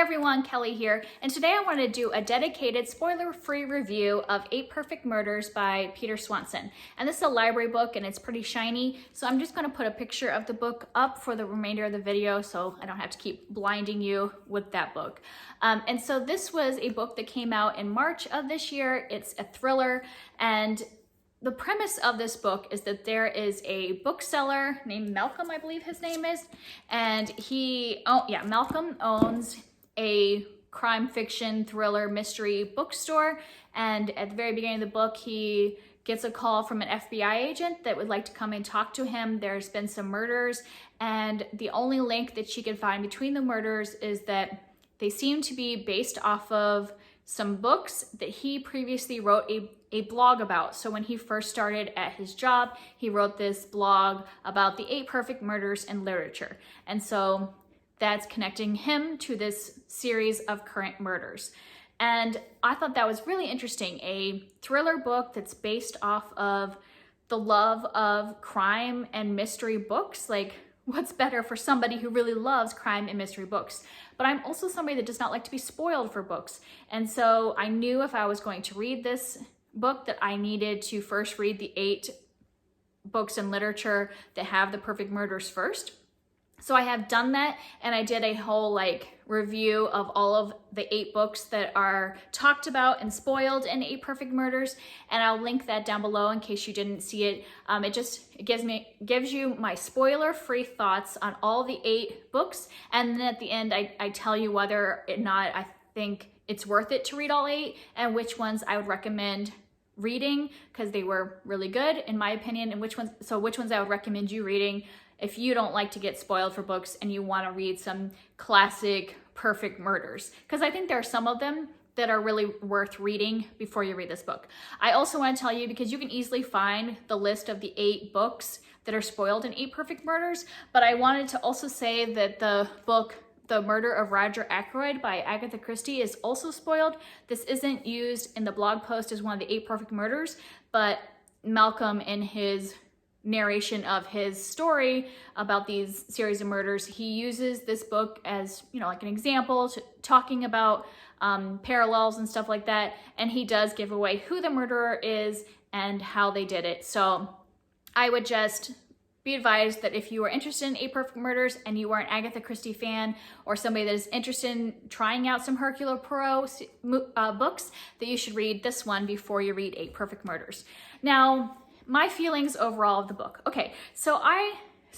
everyone, Kelly here, and today I wanted to do a dedicated spoiler-free review of 8 Perfect Murders by Peter Swanson. And this is a library book and it's pretty shiny, so I'm just going to put a picture of the book up for the remainder of the video so I don't have to keep blinding you with that book. And so this was a book that came out in March of this year. It's a thriller, and the premise of this book is that there is a bookseller named Malcolm, I believe his name is, and Malcolm owns a crime fiction thriller mystery bookstore, and at the very beginning of the book he gets a call from an FBI agent that would like to come and talk to him. There's been some murders, and the only link that she can find between the murders is that they seem to be based off of some books that he previously wrote a blog about. So when he first started at his job, he wrote this blog about the 8 perfect murders in literature. And so that's connecting him to this series of current murders. And I thought that was really interesting. A thriller book that's based off of the love of crime and mystery books. Like, what's better for somebody who really loves crime and mystery books? But I'm also somebody that does not like to be spoiled for books. And so I knew if I was going to read this book that I needed to first read the 8 books in literature that have the perfect murders first. So I have done that, and I did a whole review of all of the 8 books that are talked about and spoiled in 8 Perfect Murders, and I'll link that down below in case you didn't see it. It gives you my spoiler-free thoughts on all the 8 books, and then at the end I tell you whether or not I think it's worth it to read all 8 and which ones I would recommend reading because they were really good in my opinion, and which ones I would recommend you reading if you don't like to get spoiled for books and you want to read some classic perfect murders, because I think there are some of them that are really worth reading before you read this book. I also want to tell you, because you can easily find the list of the 8 books that are spoiled in 8 Perfect Murders, but I wanted to also say that the book The Murder of Roger Ackroyd by Agatha Christie is also spoiled. This isn't used in the blog post as one of the 8 Perfect Murders, but Malcolm, in his narration of his story about these series of murders, he uses this book as, like an example to talking about parallels and stuff like that, and he does give away who the murderer is and how they did it. So I would just be advised that if you are interested in 8 Perfect Murders and you are an Agatha Christie fan or somebody that is interested in trying out some Hercule Poirot books, that you should read this one before you read 8 Perfect Murders. Now, my feelings overall of the book. Okay, so I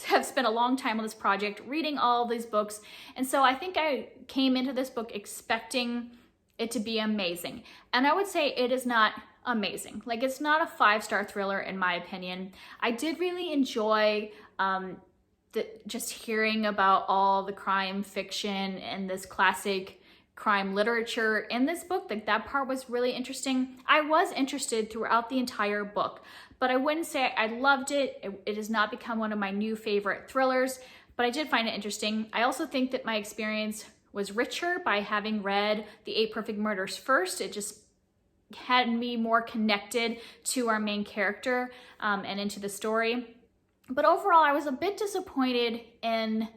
have spent a long time on this project reading all of these books, and so I think I came into this book expecting it to be amazing. And I would say it is not amazing. It's not a 5-star thriller in my opinion. I did really enjoy just hearing about all the crime fiction and this classic crime literature in this book. That part was really interesting. I was interested throughout the entire book, but I wouldn't say I loved it. It has not become one of my new favorite thrillers, but I did find it interesting. I also think that my experience was richer by having read the 8 Perfect Murders first. It just had me more connected to our main character and into the story. But overall, I was a bit disappointed in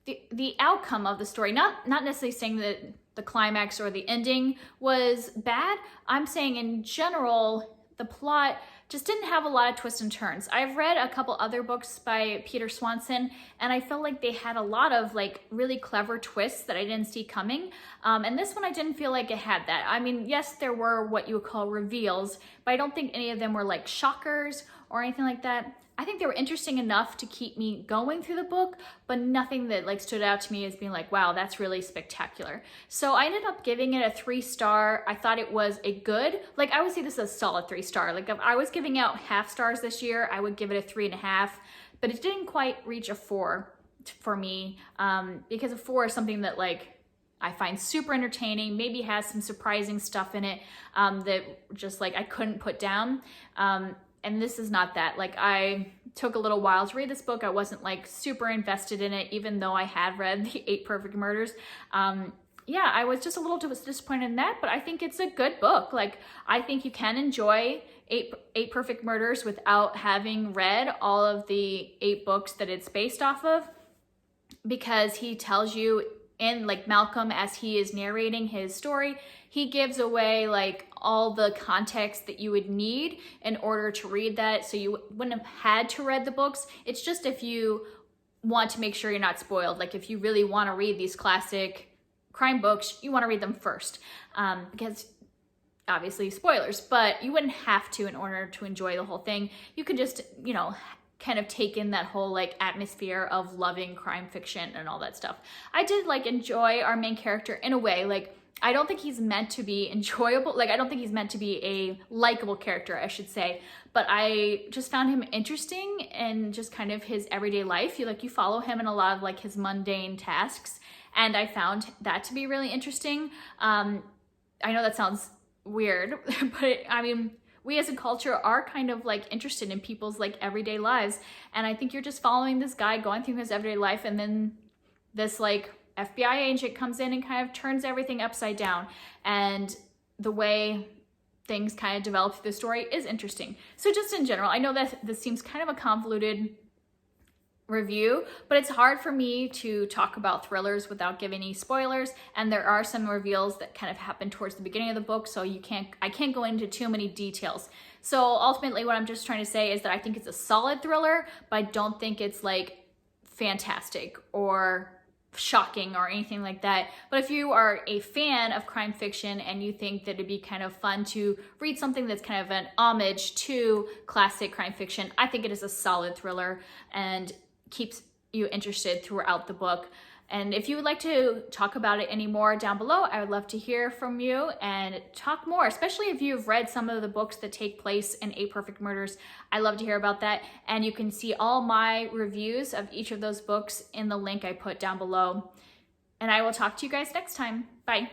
the outcome of the story. Not necessarily saying that the climax or the ending was bad. I'm saying in general, the plot just didn't have a lot of twists and turns. I've read a couple other books by Peter Swanson, and I felt like they had a lot of really clever twists that I didn't see coming. And this one I didn't feel like it had that. I mean, yes, there were what you would call reveals, but I don't think any of them were shockers or anything like that. I think they were interesting enough to keep me going through the book, but nothing that stood out to me as being wow, that's really spectacular. So I ended up giving it a 3-star. I thought it was a good, I would say this is a solid 3-star. If I was giving out half stars this year, I would give it a 3.5, but it didn't quite reach a 4 for me, because a 4 is something that I find super entertaining, maybe has some surprising stuff in it that just I couldn't put down. And this is not that. I took a little while to read this book. I wasn't super invested in it, even though I had read the 8 Perfect Murders. Yeah, I was just a little disappointed in that, but I think it's a good book. I think you can enjoy 8 Perfect Murders without having read all of the 8 books that it's based off of, because he tells you in, like Malcolm, as he is narrating his story, he gives away like all the context that you would need in order to read that. So you wouldn't have had to read the books. It's just if you want to make sure you're not spoiled. Like if you really want to read these classic crime books, you want to read them first, because obviously spoilers, but you wouldn't have to in order to enjoy the whole thing. You could just, you know, kind of take in that whole like atmosphere of loving crime fiction and all that stuff. I did like enjoy our main character in a way. Like I don't think he's meant to be enjoyable. Like I don't think he's meant to be a likable character, I should say, but I just found him interesting and just kind of his everyday life. You follow him in a lot of like his mundane tasks, and I found that to be really interesting. I know that sounds weird, but I mean, we as a culture are kind of like interested in people's like everyday lives. And I think you're just following this guy going through his everyday life, and then this like FBI agent comes in and kind of turns everything upside down. And the way things kind of develop through the story is interesting. So just in general, I know that this seems kind of a convoluted review, but it's hard for me to talk about thrillers without giving any spoilers, and there are some reveals that kind of happen towards the beginning of the book, so I can't go into too many details. So ultimately what I'm just trying to say is that I think it's a solid thriller, but I don't think it's like fantastic or shocking or anything like that. But if you are a fan of crime fiction and you think that it'd be kind of fun to read something that's kind of an homage to classic crime fiction, I think it is a solid thriller and keeps you interested throughout the book. And if you would like to talk about it any more down below, I would love to hear from you and talk more, especially if you've read some of the books that take place in 8 Perfect Murders. I love to hear about that. And you can see all my reviews of each of those books in the link I put down below. And I will talk to you guys next time. Bye.